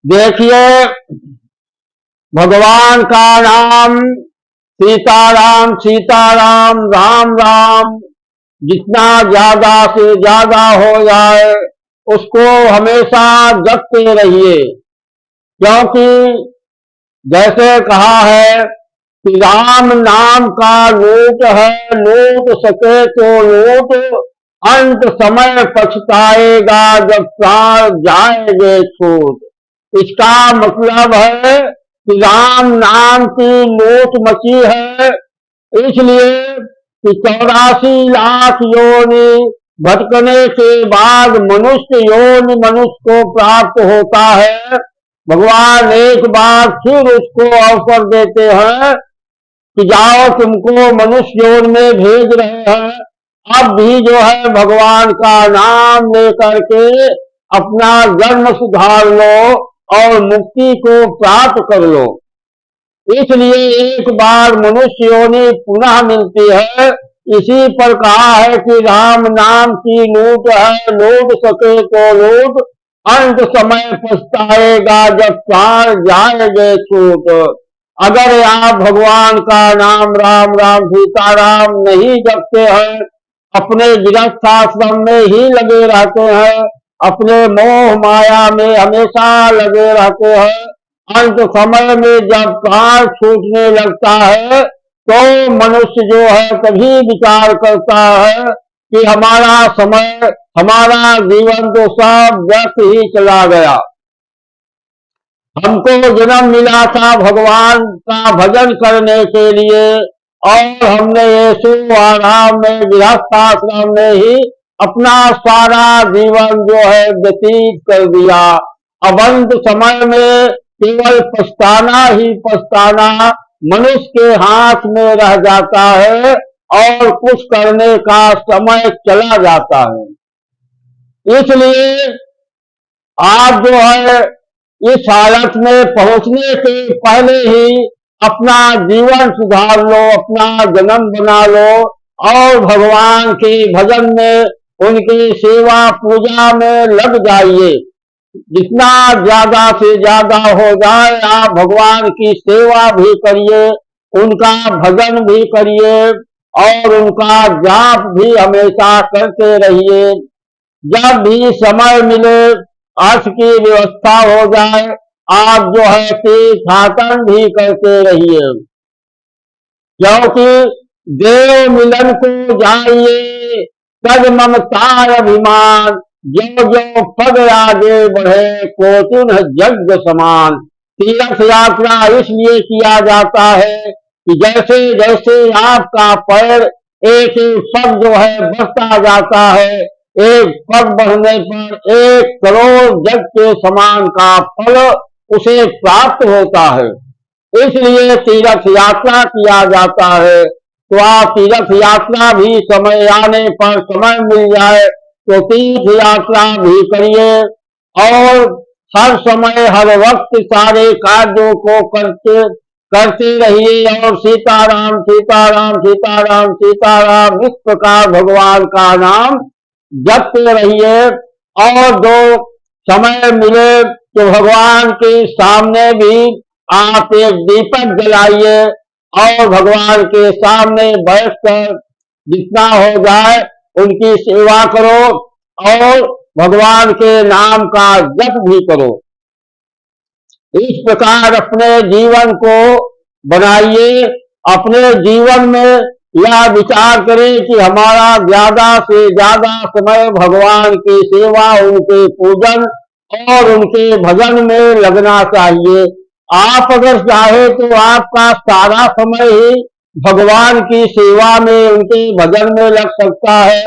देखिए, भगवान का नाम सीताराम सीताराम राम राम जितना ज्यादा से ज्यादा हो जाए उसको हमेशा जपते रहिए। क्योंकि जैसे कहा है कि राम नाम का लूट है, लूट सके तो लूट, अंत समय पछताएगा जब प्राण जाएंगे छूट। इसका मतलब है कि राम नाम की लूट मची है, इसलिए कि 84 लाख योनि भटकने के बाद मनुष्य योनि मनुष्य को प्राप्त होता है। भगवान एक बार फिर उसको अवसर देते हैं कि जाओ, तुमको मनुष्य योनि में भेज रहे हैं, अब भी जो है भगवान का नाम लेकर के अपना जन्म सुधार लो और मुक्ति को प्राप्त कर लो। इसलिए एक बार मनुष्य योनि पुनः मिलती है। इसी पर कहा है कि राम नाम की लूट है, लूट सके तो लूट, अंत समय पछताएगा जब प्राण जाएंगे छूट। अगर आप भगवान का नाम राम राम सीताराम नहीं जपते हैं, अपने गृहस्थ आश्रम में ही लगे रहते हैं, अपने मोह माया में हमेशा लगे रहते हैं, अंत समय में जब प्राण छूटने लगता है तो मनुष्य जो है कभी विचार करता है कि हमारा समय, हमारा जीवन तो सब व्यर्थ ही चला गया। हमको जन्म मिला था भगवान का भजन करने के लिए और हमने ऐसे आराम में गृहस्थ आश्रम में ही अपना सारा जीवन जो है व्यतीत कर दिया। अब अंत समय में केवल पछताना ही पछताना मनुष्य के हाथ में रह जाता है और कुछ करने का समय चला जाता है। इसलिए आप जो है इस हालत में पहुंचने से पहले ही अपना जीवन सुधार लो, अपना जन्म बना लो और भगवान के भजन में, उनकी सेवा पूजा में लग जाइए। जितना ज्यादा से ज्यादा हो जाए आप भगवान की सेवा भी करिए, उनका भजन भी करिए और उनका जाप भी हमेशा करते रहिए। जब भी समय मिले, अर्थ की व्यवस्था हो जाए, आप जो है तीर्थाटन भी करते रहिए। क्योंकि देव मिलन को जाइए तद ममतार अभिमान, जो जो पद आगे बढ़े कोटिन यज्ञ समान। तीर्थ यात्रा इसलिए किया जाता है कि जैसे जैसे आपका पैर एक एक पग जो है बढ़ता जाता है, एक पग बढ़ने पर 1 करोड़ यज्ञ के समान का फल उसे प्राप्त होता है। इसलिए तीर्थ यात्रा किया जाता है। तो आप तीर्थ यात्रा भी समय आने पर, समय मिल जाए तो तीर्थ यात्रा भी करिए और हर समय हर वक्त सारे कार्यों को करते रहिए और सीताराम सीताराम सीताराम सीताराम इस प्रकार भगवान का नाम जपते रहिए। और जो समय मिले तो भगवान के सामने भी आप एक दीपक जलाइए और भगवान के सामने बैठकर जितना हो जाए उनकी सेवा करो और भगवान के नाम का जप भी करो। इस प्रकार अपने जीवन को बनाइए। अपने जीवन में यह विचार करें कि हमारा ज्यादा से ज्यादा समय भगवान की सेवा, उनके पूजन और उनके भजन में लगना चाहिए। आप अगर चाहे तो आपका सारा समय ही भगवान की सेवा में, उनके भजन में लग सकता है।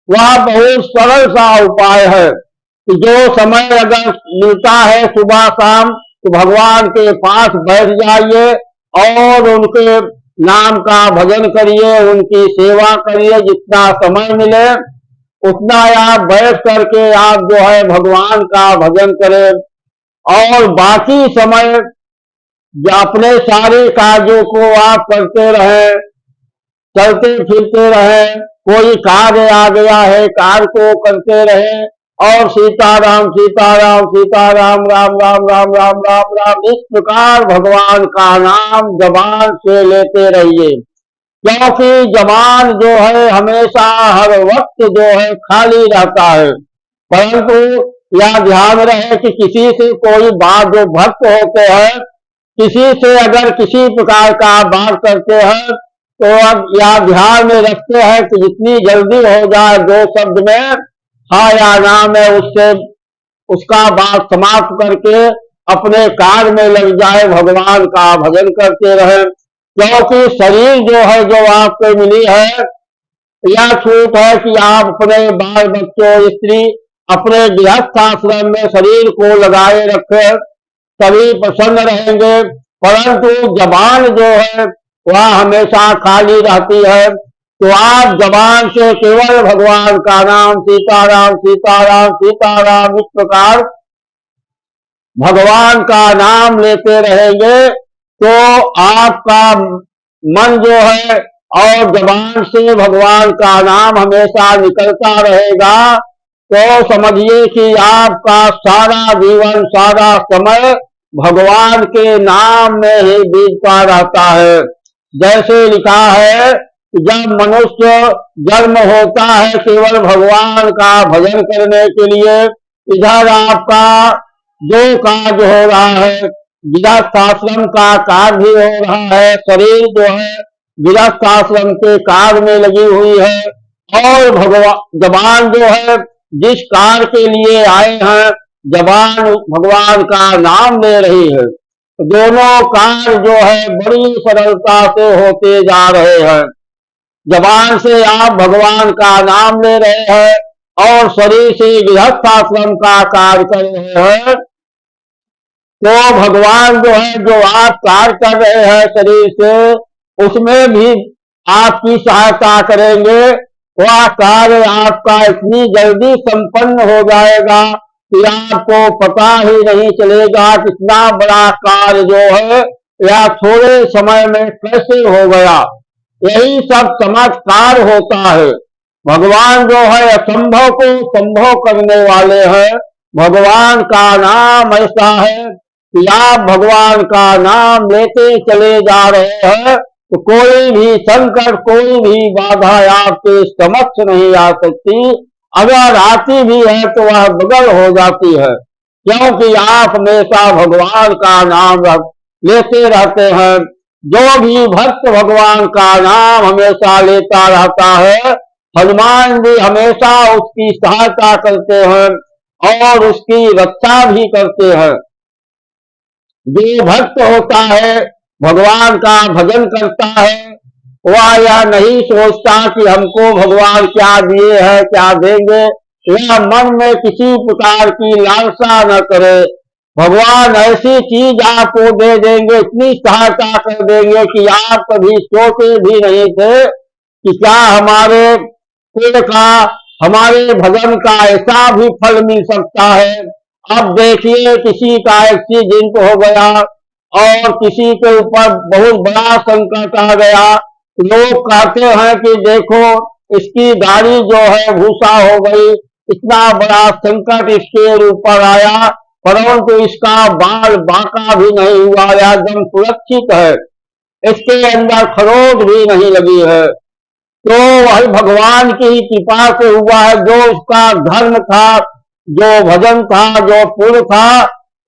वह बहुत सरल सा उपाय है कि जो समय अगर मिलता है सुबह शाम तो भगवान के पास बैठ जाइए और उनके नाम का भजन करिए, उनकी सेवा करिए। जितना समय मिले उतना आप बैठ करके आप जो है भगवान का भजन करें और बाकी समय अपने सारे कार्यों को आप करते रहें, चलते फिरते रहें। कोई कार्य आ गया है, कार्य को करते रहें और सीताराम सीताराम सीताराम राम राम राम राम राम राम, इस प्रकार भगवान का नाम जबान से लेते रहिए। क्योंकि जबान जो है हमेशा हर वक्त जो है खाली रहता है, परंतु यह ध्यान रहे कि किसी से कोई बात, जो भक्त होते हैं किसी से अगर किसी प्रकार का बात करते हैं तो अब यह ध्यान में रखते हैं कि जितनी जल्दी हो जाए 2 शब्द में हाँ या ना में उससे उसका बात समाप्त करके अपने कार्य में लग जाए, भगवान का भजन करते रहे। क्योंकि शरीर जो है, जो आपको मिली है, यह छूट है कि आप अपने बाल बच्चों, स्त्री, अपने गृहस्थ आश्रम में शरीर को लगाए रखे, सभी प्रसन्न रहेंगे। परंतु जबान जो है वह हमेशा खाली रहती है, तो आप जबान से केवल भगवान का नाम सीताराम सीताराम सीताराम इस प्रकार भगवान का नाम लेते रहेंगे तो आपका मन जो है और जबान से भगवान का नाम हमेशा निकलता रहेगा, तो समझिए कि आपका सारा जीवन, सारा समय भगवान के नाम में ही बीतता रहता है। जैसे लिखा है, जब मनुष्य जन्म होता है केवल भगवान का भजन करने के लिए, इधर आपका जो कार्य हो रहा है, गृहस्थ आश्रम का कार्य भी हो रहा है, शरीर जो है गृहस्थ आश्रम के कार्य में लगी हुई है, और जबान जो है जिस कार्य के लिए आए हैं, जबान भगवान का नाम ले रही है। तो दोनों कार्य जो है बड़ी सरलता से होते जा रहे हैं। जबान से आप भगवान का नाम ले रहे हैं और शरीर से गृहस्थ आश्रम का कार्य कर रहे हैं, तो भगवान जो है, जो आप कार्य कर रहे हैं शरीर से, उसमें भी आपकी सहायता करेंगे। वह कार्य आपका इतनी जल्दी संपन्न हो जाएगा कि आपको पता ही नहीं चलेगा कितना बड़ा कार्य जो है या थोड़े समय में कैसे हो गया। यही सब चमत्कार होता है। भगवान जो है असंभव को संभव करने वाले हैं। भगवान का नाम ऐसा है कि आप भगवान का नाम लेते चले जा रहे हैं तो कोई भी संकट, कोई भी बाधा आपके समक्ष नहीं आ सकती। अगर आती भी है तो वह बगल हो जाती है, क्योंकि आप हमेशा भगवान का नाम लेते रहते हैं। जो भी भक्त भगवान का नाम हमेशा लेता रहता है, हनुमान जी हमेशा उसकी सहायता करते हैं और उसकी रक्षा भी करते हैं। जो भक्त होता है, भगवान का भजन करता है, वह यह नहीं सोचता कि हमको भगवान क्या दिए हैं, क्या देंगे। यह मन में किसी प्रकार की लालसा न करे। भगवान ऐसी चीज आपको दे देंगे, इतनी सहायता कर देंगे कि आप कभी सोचे भी नहीं थे कि क्या हमारे पुण्य का, हमारे भजन का ऐसा भी फल मिल सकता है। अब देखिए, किसी का एक्सीडेंट हो गया और किसी के ऊपर बहुत बड़ा संकट आ गया, लोग कहते हैं कि देखो इसकी गाड़ी जो है भूसा हो गई, इतना बड़ा संकट इसके ऊपर आया, परंतु इसका बाल बांका भी नहीं हुआ, एकदम सुरक्षित है, इसके अंदर खरोच भी नहीं लगी है। तो वही भगवान की कृपा से हुआ है। जो उसका धर्म था, जो भजन था, जो पुण्य था,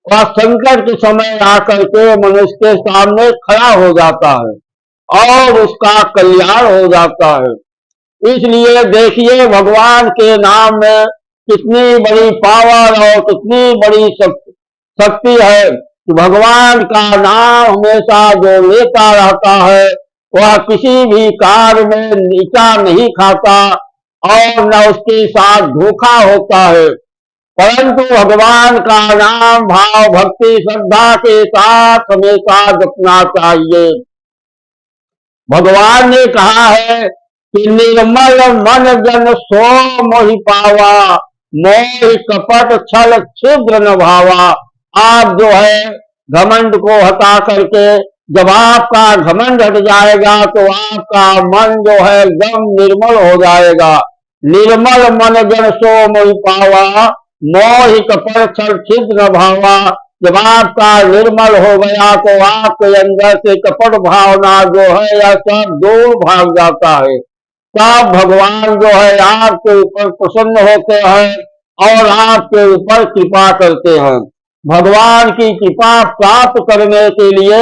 वह संकट के समय आकर के मनुष्य के सामने खड़ा हो जाता है और उसका कल्याण हो जाता है। इसलिए देखिए, भगवान के नाम में कितनी बड़ी पावर और कितनी बड़ी शक्ति है कि भगवान का नाम हमेशा जो लेता रहता है वह किसी भी कार्य में नीचा नहीं खाता और न उसके साथ धोखा होता है। परंतु भगवान का नाम भाव, भक्ति, श्रद्धा के साथ हमेशा जपना चाहिए। भगवान ने कहा है कि निर्मल मन जन सो मोहि पावा, मोह कपट छल छिद्र न भावा। आप जो है घमंड को हटा करके, जब आपका घमंड हट जाएगा तो आपका मन जो है एकदम निर्मल हो जाएगा। निर्मल मन जन सो मोहि पावा, मोहि कपट छल छिद्र भावा। जब आपका निर्मल हो गया तो आपके अंदर से कपट भावना जो है यह सब दूर भाग जाता है। तब भगवान जो है आपके ऊपर प्रसन्न होते हैं और आपके ऊपर कृपा करते हैं। भगवान की कृपा प्राप्त करने के लिए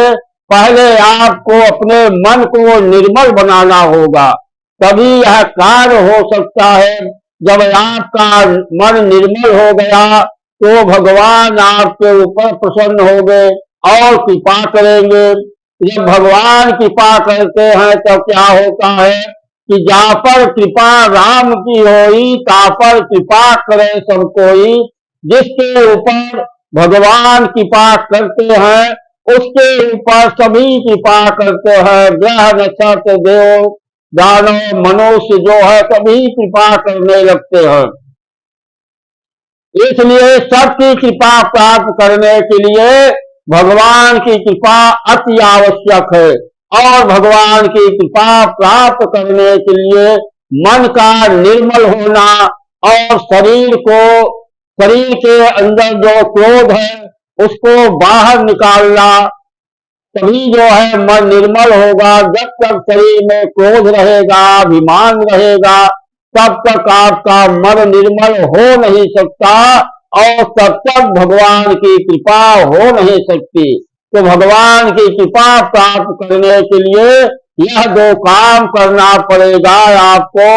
पहले आपको अपने मन को निर्मल बनाना होगा, तभी यह कार्य हो सकता है। जब आपका मन निर्मल हो गया तो भगवान आपके ऊपर प्रसन्न होंगे और कृपा करेंगे। जब भगवान कृपा करते हैं तब क्या होता है कि जहाँ पर कृपा राम की होई ता पर कृपा करे सब कोई। जिसके ऊपर भगवान कृपा करते हैं उसके ऊपर सभी कृपा करते हैं। ग्रह नक्षत्र देव दानव मनुष्य जो है सभी कृपा करने लगते हैं। इसलिए सबकी कृपा प्राप्त करने के लिए भगवान की कृपा अति आवश्यक है। और भगवान की कृपा प्राप्त करने के लिए मन का निर्मल होना और शरीर के अंदर जो क्रोध है उसको बाहर निकालना, तभी जो है मन निर्मल होगा। जब तक शरीर में क्रोध रहेगा, अभिमान रहेगा, तब तक आपका मन निर्मल हो नहीं सकता और तब तक भगवान की कृपा हो नहीं सकती। तो भगवान की कृपा प्राप्त करने के लिए यह दो काम करना पड़ेगा आपको।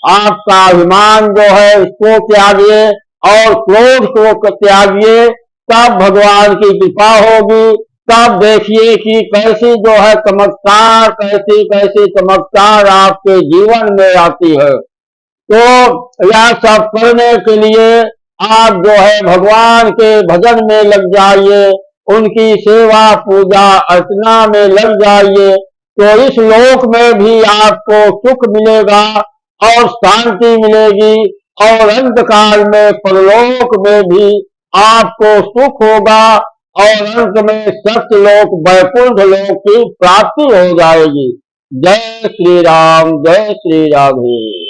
आपका अभिमान जो है उसको त्यागिए और क्रोध को त्यागिए, तब भगवान की कृपा होगी। तब देखिए कि कैसी जो है चमत्कार, कैसी चमत्कार आपके जीवन में आती है। तो यह सब करने के लिए आप जो है भगवान के भजन में लग जाइए, उनकी सेवा पूजा अर्चना में लग जाइए। तो इस लोक में भी आपको सुख मिलेगा और शांति मिलेगी और अंतकाल में परलोक में भी आपको सुख होगा और अंत में सत्यलोक वैकुंठ लोक की प्राप्ति हो जाएगी। जय श्री राम, जय श्री राधे।